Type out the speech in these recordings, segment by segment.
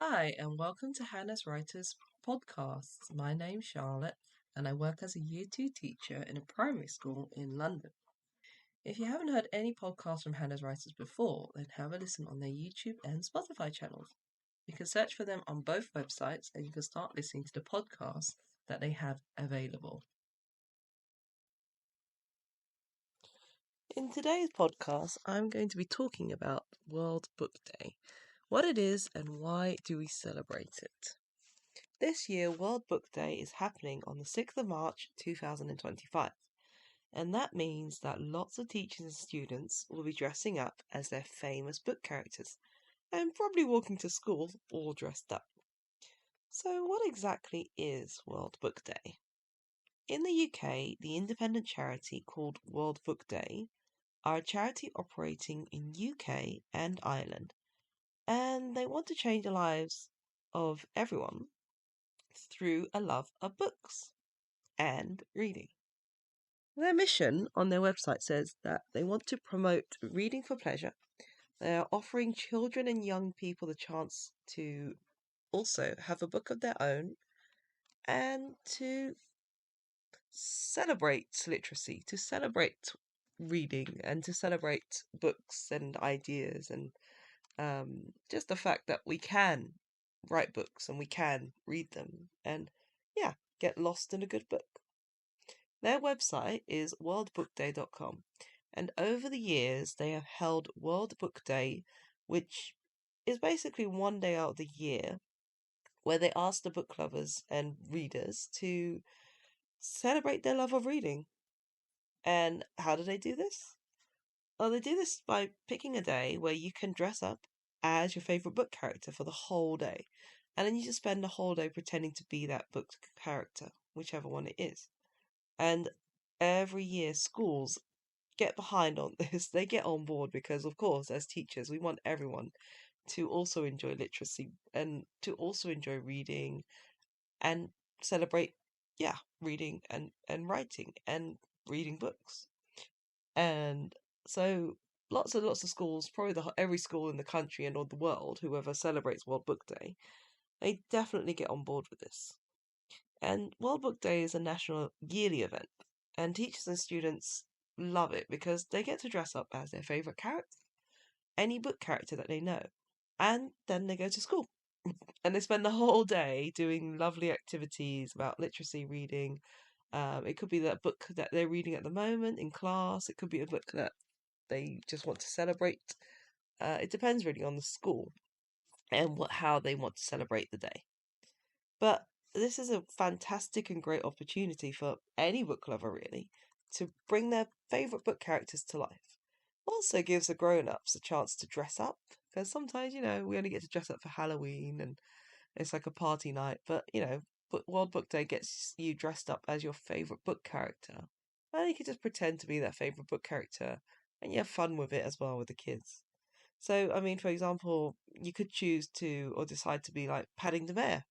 Hi, and welcome to Hanaz Writers Podcast. My name's Charlotte, and I work as a Year 2 teacher in a primary school in London. If you haven't heard any podcasts from Hanaz Writers before, then have a listen on their YouTube and Spotify channels. You can search for them on both websites, and you can start listening to the podcasts that they have available. In today's podcast, I'm going to be talking about World Book Day, what it is, and why do we celebrate it. This year, World Book Day is happening on the 6th of March 2025, and that means that lots of teachers and students will be dressing up as their famous book characters and probably walking to school all dressed up. So, what exactly is World Book Day? In the UK, the independent charity called World Book Day are a charity operating in UK and Ireland, and they want to change the lives of everyone through a love of books and reading. Their mission on their website says that they want to promote reading for pleasure. They are offering children and young people the chance to also have a book of their own and to celebrate literacy, to celebrate reading, and to celebrate books and ideas, and just the fact that we can write books and we can read them and, yeah, get lost in a good book. Their website is worldbookday.com, and over the years they have held World Book Day, which is basically one day out of the year where they ask the book lovers and readers to celebrate their love of reading. And how do they do this? Well, they do this by picking a day where you can dress up as your favorite book character for the whole day. And then you just spend the whole day pretending to be that book character, whichever one it is. And every year, schools get behind on this. They get on board because, of course, as teachers, we want everyone to also enjoy literacy and to also enjoy reading and celebrate, yeah, reading and writing and reading books. And so lots and lots of schools, probably every school in the country and or the world, whoever celebrates World Book Day, they definitely get on board with this. And World Book Day is a national yearly event, and teachers and students love it because they get to dress up as their favourite character, any book character that they know, and then they go to school. And they spend the whole day doing lovely activities about literacy reading. It could be that book that they're reading at the moment in class, it could be a book that they just want to celebrate. It depends really on the school and how they want to celebrate the day. But this is a fantastic and great opportunity for any book lover, really, to bring their favourite book characters to life. Also gives the grown ups a chance to dress up, because sometimes, we only get to dress up for Halloween and it's like a party night, but, World Book Day gets you dressed up as your favourite book character. And you can just pretend to be that favourite book character and you have fun with it as well with the kids. So, I mean, for example, you could choose to or decide to be like Padding the Bear.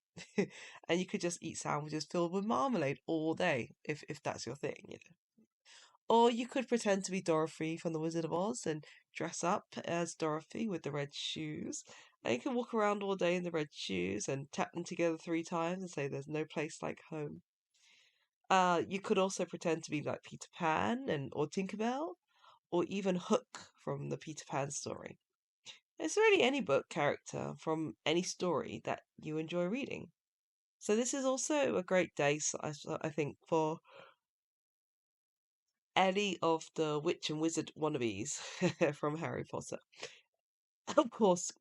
And you could just eat sandwiches filled with marmalade all day if that's your thing. Or you could pretend to be Dorothy from The Wizard of Oz and dress up as Dorothy with the red shoes. And you can walk around all day in the red shoes and tap them together 3 times and say there's no place like home. You could also pretend to be like Peter Pan or Tinkerbell, or even Hook from the Peter Pan story. It's really any book character from any story that you enjoy reading. So this is also a great day, I think, for any of the witch and wizard wannabes from Harry Potter. Of course,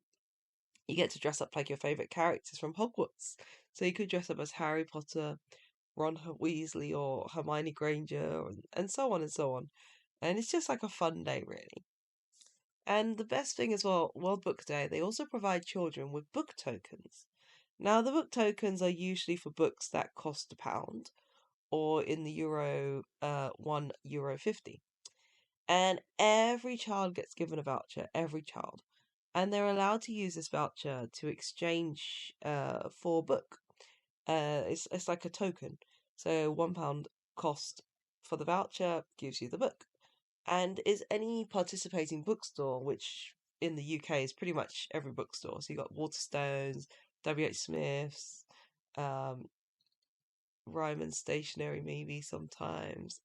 you get to dress up like your favourite characters from Hogwarts. So you could dress up as Harry Potter, Ron Weasley, or Hermione Granger, and so on and so on. And it's just like a fun day, really. And the best thing as well, World Book Day, they also provide children with book tokens. Now, the book tokens are usually for books that cost £1, or in the euro, €1.50. And every child gets given a voucher, every child. And they're allowed to use this voucher to exchange for a book. It's like a token. So £1 cost for the voucher gives you the book. And is any participating bookstore, which in the UK is pretty much every bookstore. So you got Waterstones, W.H. Smith's, um, Ryman Stationery maybe sometimes,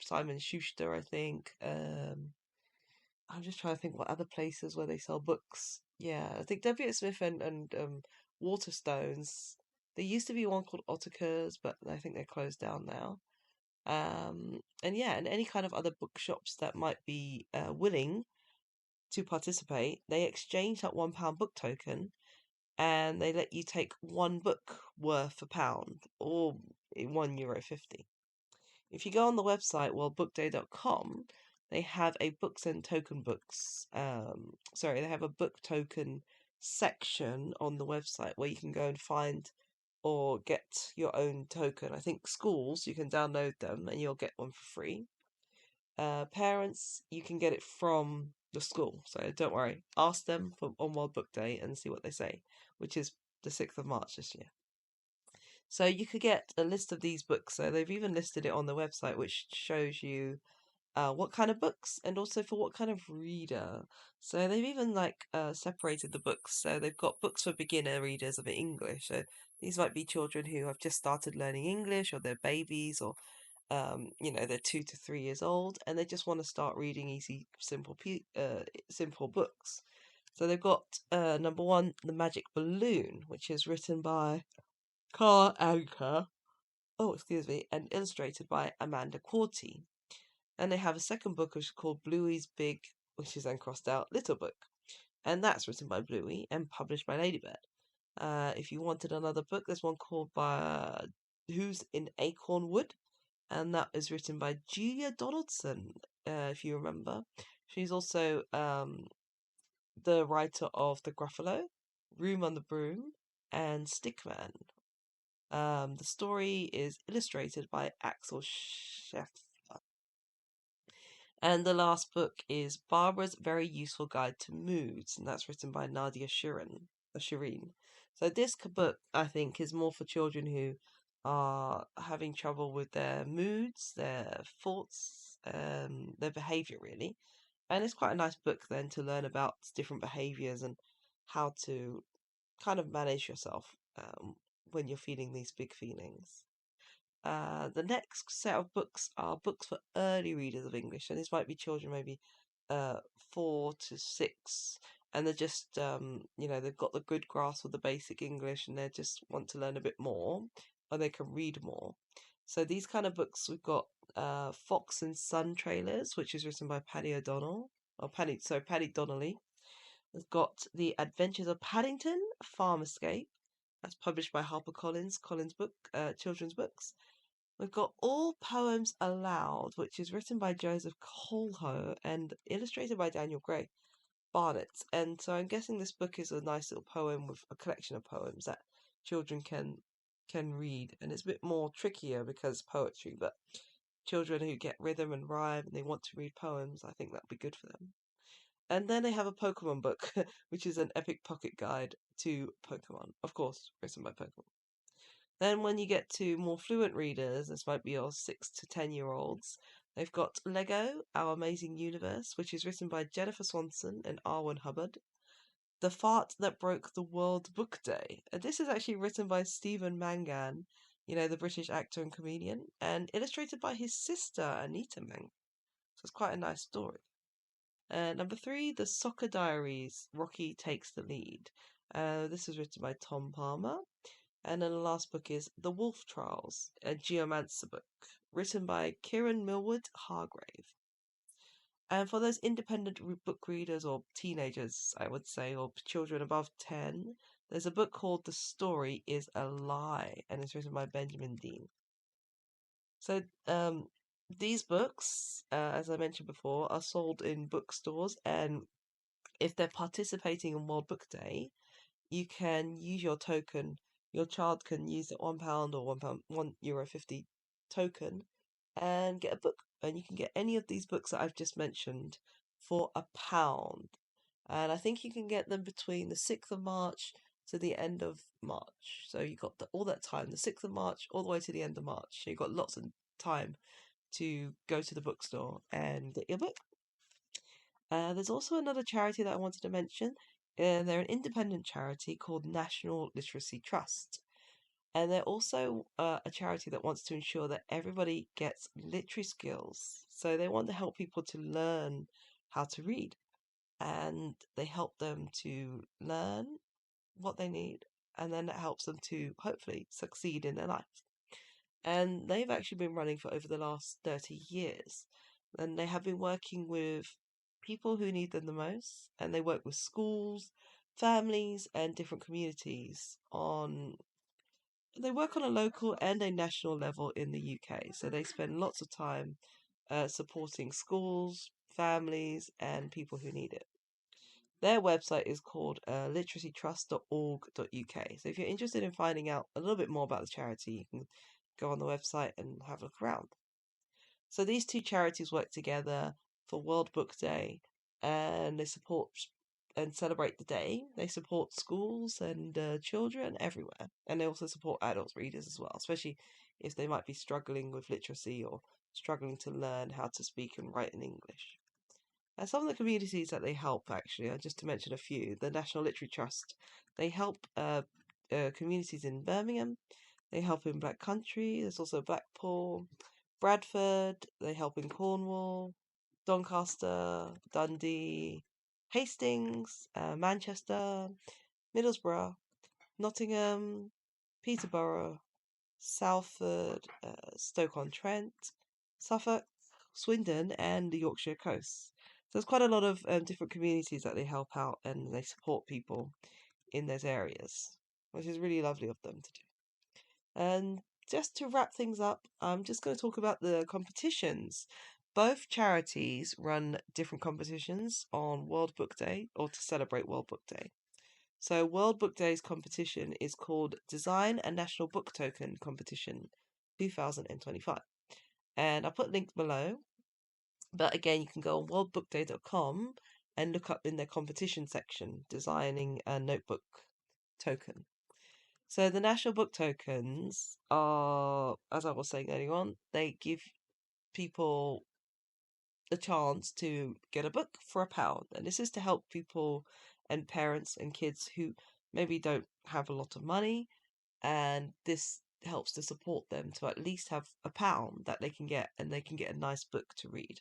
Simon Schuster, I think. I'm just trying to think what other places where they sell books. Yeah, I think W.H. Smith and Waterstones. There used to be one called Ottakers, but I think they're closed down now. And yeah, and any kind of other bookshops that might be willing to participate, they exchange that £1 book token and they let you take one book worth £1 or €1.50. If you go on the website worldbookday.com, they have a books and token books. They have a book token section on the website where you can go and find or get your own token. I think schools, you can download them and you'll get one for free. Parents, you can get it from the school. So don't worry. Ask them on World Book Day and see what they say, which is the 6th of March this year. So you could get a list of these books. So they've even listed it on the website, which shows you what kind of books and also for what kind of reader. So they've even separated the books. So they've got books for beginner readers of English. So these might be children who have just started learning English, or they're babies, or they're 2 to 3 years old and they just want to start reading easy, simple books. So they've got number one, The Magic Balloon, which is written by Carl Anker. Oh, excuse me, and illustrated by Amanda Quarty. And they have a second book which is called Bluey's Big, which is then crossed out, Little Book. And that's written by Bluey and published by Ladybird. If you wanted another book, there's one called by Who's in Acorn Wood, and that is written by Julia Donaldson, if you remember. She's also the writer of The Gruffalo, Room on the Broom, and Stickman. The story is illustrated by Axel Scheffler. And the last book is Barbara's Very Useful Guide to Moods, and that's written by Nadia Shireen. So this book, I think, is more for children who are having trouble with their moods, their thoughts, their behaviour, really. And it's quite a nice book then to learn about different behaviours and how to kind of manage yourself when you're feeling these big feelings. The next set of books are books for early readers of English, and these might be children maybe 4 to 6, and they're just they've got the good grasp of the basic English, and they just want to learn a bit more, or they can read more. So these kind of books, we've got Fox and Sun Trailers, which is written by Paddy Donnelly. We've got The Adventures of Paddington, Farm Escape. That's published by HarperCollins, children's books. We've got All Poems Aloud, which is written by Joseph Colho and illustrated by Daniel Gray Barnett. And so I'm guessing this book is a nice little poem with a collection of poems that children can read. And it's a bit more trickier because it's poetry, but children who get rhythm and rhyme and they want to read poems, I think that'll be good for them. And then they have a Pokemon book, which is an epic pocket guide to Pokemon, of course, written by Pokemon. Then when you get to more fluent readers, this might be your 6 to 10-year-olds, they've got Lego, Our Amazing Universe, which is written by Jennifer Swanson and Arwen Hubbard. The Fart That Broke the World Book Day. And this is actually written by Stephen Mangan, the British actor and comedian, and illustrated by his sister, Anita Mangan. So it's quite a nice story. Number 3, The Soccer Diaries, Rocky Takes the Lead. This is written by Tom Palmer. And then the last book is The Wolf Trials, a Geomancer book, written by Kieran Millwood Hargrave. And for those independent book readers or teenagers, I would say, or children above 10, there's a book called The Story is a Lie, and it's written by Benjamin Dean. So these books, as I mentioned before, are sold in bookstores, and if they're participating in World Book Day, you can use your token. Your child can use the £1 or €1.50 token and get a book. And you can get any of these books that I've just mentioned for £1. And I think you can get them between the 6th of March to the end of March. So you've got all that time, the 6th of March all the way to the end of March. So you've got lots of time to go to the bookstore and get your book. There's also another charity that I wanted to mention. They're an independent charity called National Literacy Trust. And they're also a charity that wants to ensure that everybody gets literary skills. So they want to help people to learn how to read. And they help them to learn what they need. And then it helps them to hopefully succeed in their life. And they've actually been running for over the last 30 years. And they have been working with people who need them the most. And they work with schools, families, and different communities on. They work on a local and a national level in the UK. So they spend lots of time supporting schools, families, and people who need it. Their website is called literacytrust.org.uk. So if you're interested in finding out a little bit more about the charity, you can go on the website and have a look around. So these two charities work together for World Book Day, and they support and celebrate the day. They support schools and children everywhere, and they also support adult readers as well, especially if they might be struggling with literacy or struggling to learn how to speak and write in English. And some of the communities that they help, actually, just to mention a few, the National Literary Trust, they help communities in Birmingham, they help in Black Country, there's also Blackpool, Bradford, they help in Cornwall, Doncaster, Dundee, Hastings, Manchester, Middlesbrough, Nottingham, Peterborough, Salford, Stoke-on-Trent, Suffolk, Swindon, and the Yorkshire coast. So there's quite a lot of different communities that they help out and they support people in those areas, which is really lovely of them to do. And just to wrap things up, I'm just going to talk about the competitions. Both charities run different competitions on World Book Day or to celebrate World Book Day. So World Book Day's competition is called Design a National Book Token Competition 2025. And I'll put links below. But again, you can go on worldbookday.com and look up in their competition section, designing a notebook token. So the national book tokens are, as I was saying earlier on, they give people the chance to get a book for £1. And this is to help people and parents and kids who maybe don't have a lot of money. And this helps to support them to at least have £1 that they can get, and they can get a nice book to read.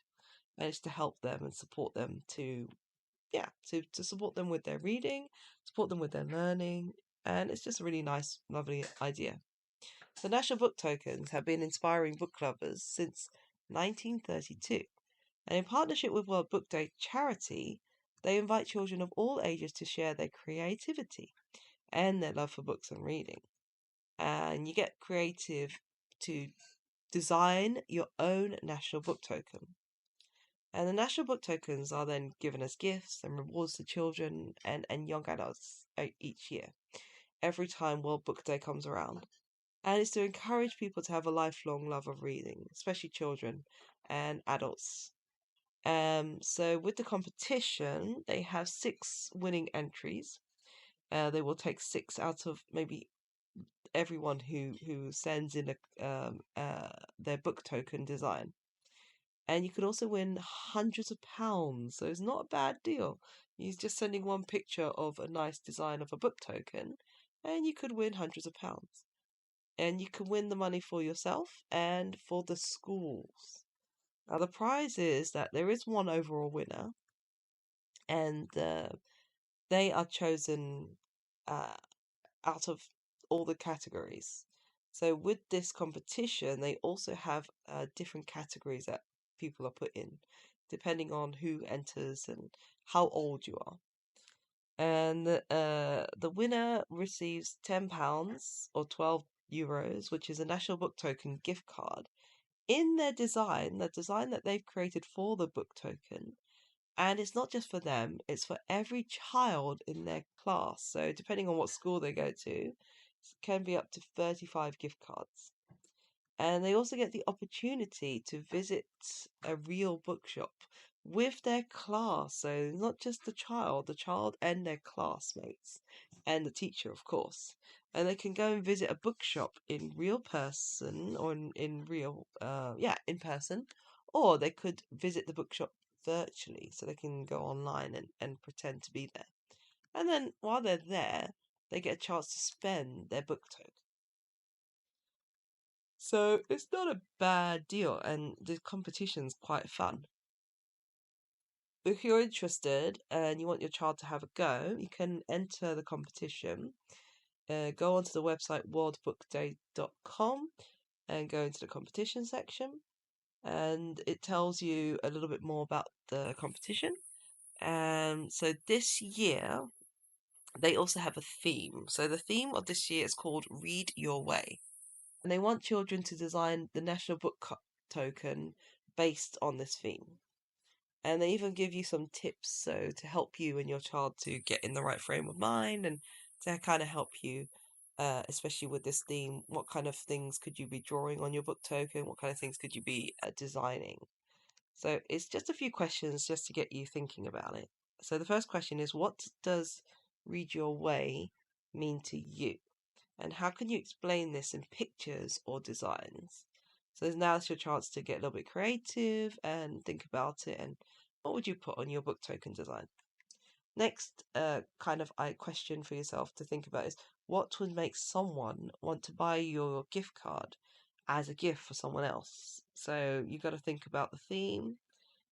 And it's to help them and support them to support them with their reading, support them with their learning, and it's just a really nice, lovely idea. The National Book Tokens have been inspiring book lovers since 1932, and in partnership with World Book Day charity, they invite children of all ages to share their creativity and their love for books and reading. And you get creative to design your own National Book Token. And the national book tokens are then given as gifts and rewards to children and young adults each year, every time World Book Day comes around. And it's to encourage people to have a lifelong love of reading, especially children and adults. So with the competition, they have 6 winning entries. They will take 6 out of maybe everyone who sends in their book token design. And you could also win hundreds of pounds. So it's not a bad deal. You're just sending one picture of a nice design of a book token, and you could win hundreds of pounds. And you can win the money for yourself and for the schools. Now, the prize is that there is one overall winner, and they are chosen out of all the categories. So with this competition, they also have different categories that people are put in, depending on who enters and how old you are. And the winner receives £10 or €12, which is a National Book Token gift card in their design, the design that they've created for the book token. And it's not just for them, it's for every child in their class. So depending on what school they go to, it can be up to 35 gift cards. And they also get the opportunity to visit a real bookshop with their class. So not just the child and their classmates and the teacher, of course. And they can go and visit a bookshop in real person or in real, in person. Or they could visit the bookshop virtually, so they can go online and pretend to be there. And then while they're there, they get a chance to spend their book token. So it's not a bad deal, and the competition's quite fun. If you're interested and you want your child to have a go, you can enter the competition. Go onto the website worldbookday.com and go into the competition section, and it tells you a little bit more about the competition. So this year they also have a theme. So the theme of this year is called Read Your Way, and they want children to design the national book token based on this theme. And they even give you some tips so to help you and your child to get in the right frame of mind and to kind of help you, especially with this theme. What kind of things could you be drawing on your book token? What kind of things could you be designing? So it's just a few questions just to get you thinking about it. So the first question is, what does read your way mean to you? And how can you explain this in pictures or designs? So now it's your chance to get a little bit creative and think about it. And what would you put on your book token design? Next, kind of question for yourself to think about is, what would make someone want to buy your gift card as a gift for someone else? So you got to think about the theme,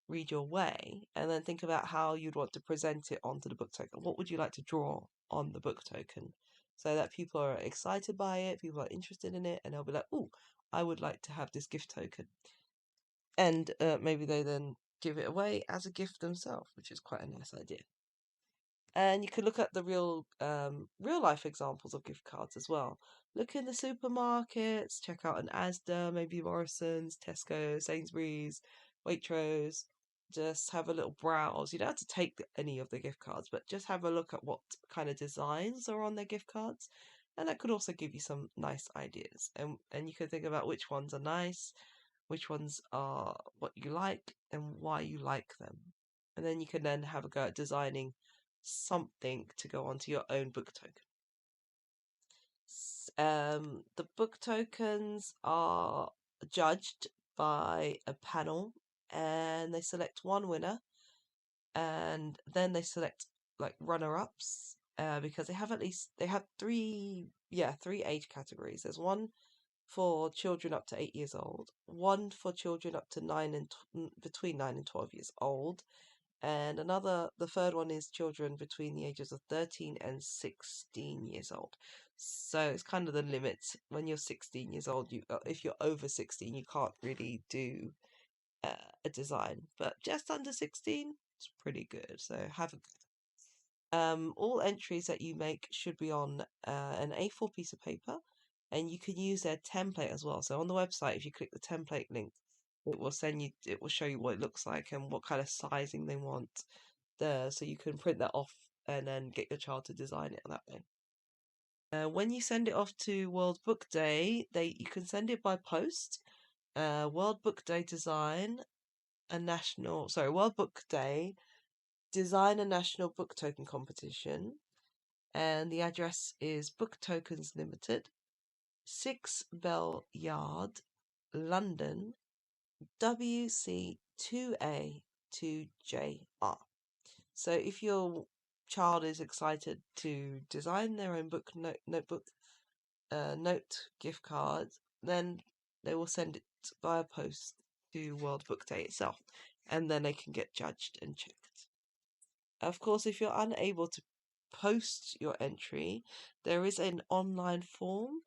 read your way, and then think about how you'd want to present it onto the book token. What would you like to draw on the book token so that people are excited by it, people are interested in it, and they'll be like, oh, I would like to have this gift token. And maybe they then give it away as a gift themselves, which is quite a nice idea. And you can look at the real life examples of gift cards as well. Look in the supermarkets, check out an Asda, maybe Morrison's, Tesco, Sainsbury's, Waitrose. Just have a little browse. You don't have to take any of the gift cards, but just have a look at what kind of designs are on their gift cards. And that could also give you some nice ideas. And you can think about which ones are nice, which ones are what you like, and why you like them. And then you can then have a go at designing something to go onto your own book token. The book tokens are judged by a panel, and they select one winner, and then they select like runner-ups, because they have three age categories. There's one for children up to 8 years old, one for children up to between 9 and 12 years old, and the third one is children between the ages of 13 and 16 years old. So it's kind of the limit. When you're 16 years old, if you're over 16, you can't really do a design, but just under 16, it's pretty good. So have a all entries that you make should be on an A4 piece of paper, and you can use their template as well. So on the website, if you click the template link, it will show you what it looks like and what kind of sizing they want there, so you can print that off and then get your child to design it that way. When you send it off to World Book Day, you can send it by post. World Book Day design World Book Day design a national book token competition, and the address is Book Tokens Limited, 6 Bell Yard, London, WC2A 2JR. So if your child is excited to design their own note gift card, then they will send it via post to World Book Day itself, and then they can get judged and checked. Of course, if you're unable to post your entry, there is an online form.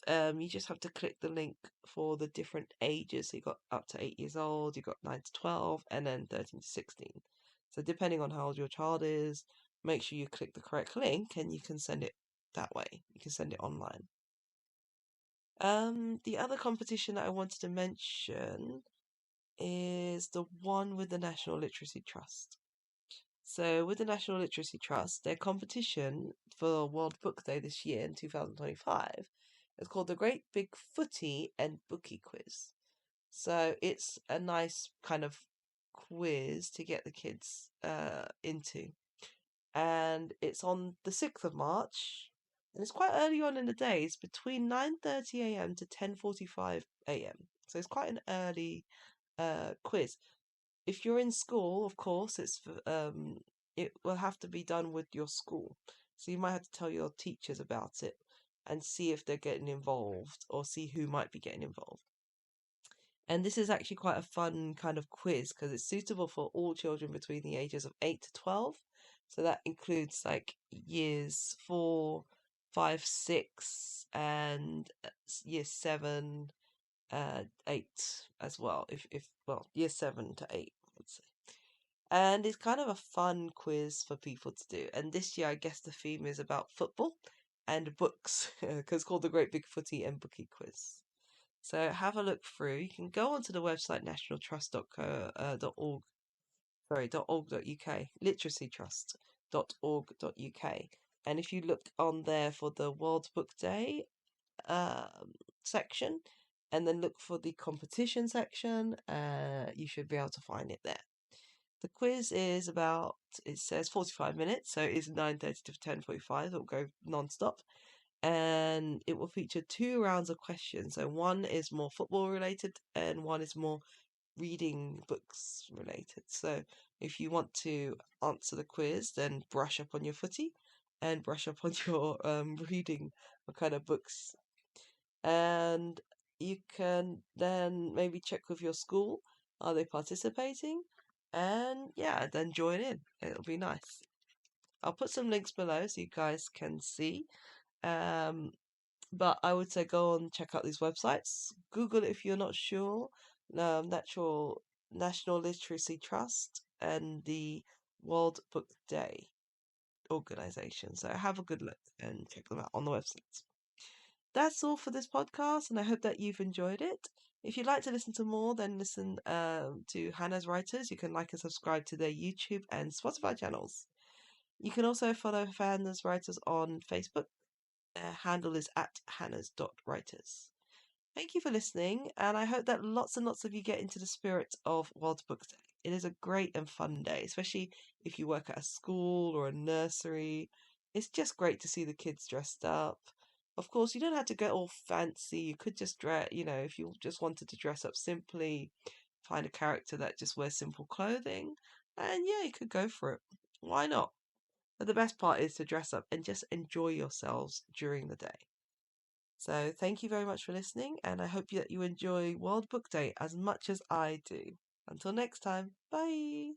You just have to click the link for the different ages. So you got up to 8 years old, you got 9 to 12, and then 13 to 16. So depending on how old your child is, make sure you click the correct link and you can send it that way. You can send it online. The other competition that I wanted to mention is the one with the National Literacy Trust. So with the National Literacy Trust, their competition for World Book Day this year in 2025 is called the Great Big Footy and Booky Quiz. So it's a nice kind of quiz to get the kids into. And it's on the 6th of March, and it's quite early on in the day. It's between 9:30 a.m. to 10:45 a.m. So it's quite an early quiz. If you're in school, of course, it's it will have to be done with your school. So you might have to tell your teachers about it and see if they're getting involved or see who might be getting involved. And this is actually quite a fun kind of quiz because it's suitable for all children between the ages of 8 to 12. So that includes like years 4, 5, 6, and year 7, 8 as well. If well, year 7 to 8, I would say. And it's kind of a fun quiz for people to do. And this year, I guess the theme is about football and books because it's called the Great Big Footy and Booky Quiz. So have a look through. You can go onto the website nationaltrust.org, sorry, .org.uk, literacytrust.org.uk. And if you look on there for the World Book Day section, and then look for the competition section, you should be able to find it there. The quiz is about, it says 45 minutes, so it's 9:30 to 10:45. It will go non-stop. And it will feature 2 rounds of questions. So one is more football related and one is more reading books related. So if you want to answer the quiz, then brush up on your footy and brush up on your reading what kind of books. And you can then maybe check with your school, are they participating? And yeah, then join in. It'll be nice. I'll put some links below so you guys can see. But I would say go and check out these websites. Google it if you're not sure. National Literacy Trust and the World Book Day organization. So have a good look and check them out on the websites. That's all for this podcast, and I hope that you've enjoyed it. If you'd like to listen to more, then listen to Hanaz Writers. You can like and subscribe to their YouTube and Spotify channels. You can also follow Hanaz Writers on Facebook. Their handle is at hanaz.writers. Thank you for listening, and I hope that lots and lots of you get into the spirit of World Book Day. It is a great and fun day, especially if you work at a school or a nursery. It's just great to see the kids dressed up. Of course, you don't have to get all fancy. You could just dress, if you just wanted to dress up simply, find a character that just wears simple clothing, and yeah, you could go for it. Why not? But the best part is to dress up and just enjoy yourselves during the day. So thank you very much for listening, and I hope that you enjoy World Book Day as much as I do. Until next time, bye!